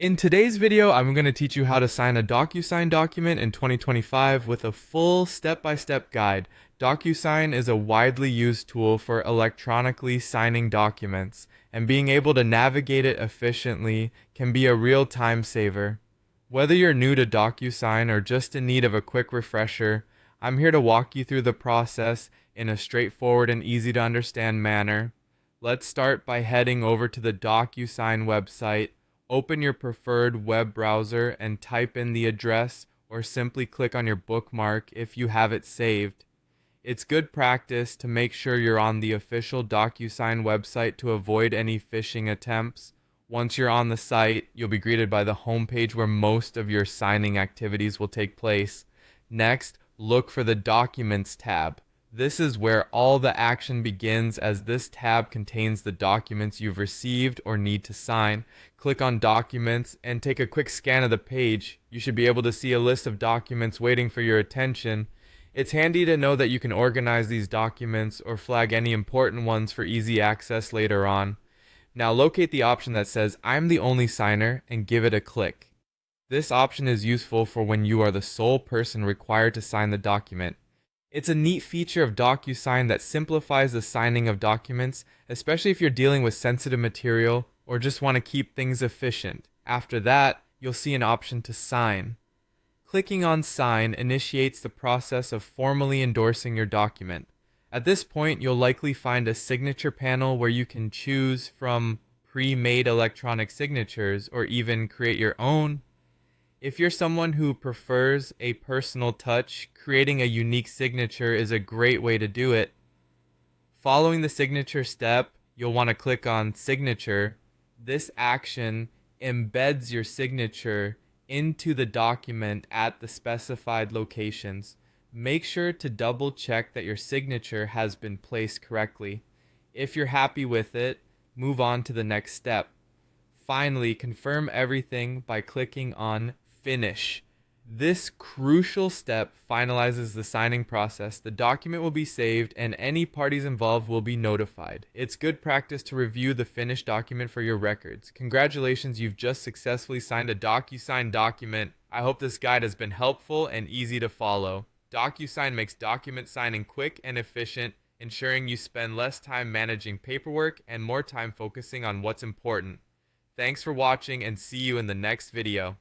In today's video, I'm going to teach you how to sign a DocuSign document in 2025 with a full step-by-step guide. DocuSign is a widely used tool for electronically signing documents, and being able to navigate it efficiently can be a real time saver. Whether you're new to DocuSign or just in need of a quick refresher, I'm here to walk you through the process in a straightforward and easy to understand manner. Let's start by heading over to the DocuSign website. Open your preferred web browser and type in the address, or simply click on your bookmark if you have it saved. It's good practice to make sure you're on the official DocuSign website to avoid any phishing attempts. Once you're on the site, you'll be greeted by the homepage where most of your signing activities will take place. Next, look for the Documents tab. This is where all the action begins, as this tab contains the documents you've received or need to sign. Click on Documents and take a quick scan of the page. You should be able to see a list of documents waiting for your attention. It's handy to know that you can organize these documents or flag any important ones for easy access later on. Now locate the option that says "I'm the only signer" and give it a click. This option is useful for when you are the sole person required to sign the document. It's a neat feature of DocuSign that simplifies the signing of documents, especially if you're dealing with sensitive material or just want to keep things efficient. After that, you'll see an option to sign. Clicking on Sign initiates the process of formally endorsing your document. At this point, you'll likely find a signature panel where you can choose from pre-made electronic signatures or even create your own. If you're someone who prefers a personal touch, creating a unique signature is a great way to do it. Following the signature step, you'll want to click on Signature. This action embeds your signature into the document at the specified locations. Make sure to double check that your signature has been placed correctly. If you're happy with it, move on to the next step. Finally, confirm everything by clicking on Finish. This crucial step finalizes the signing process. The document will be saved and any parties involved will be notified. It's good practice to review the finished document for your records. Congratulations, you've just successfully signed a DocuSign document. I hope this guide has been helpful and easy to follow. DocuSign makes document signing quick and efficient, ensuring you spend less time managing paperwork and more time focusing on what's important. Thanks for watching and see you in the next video.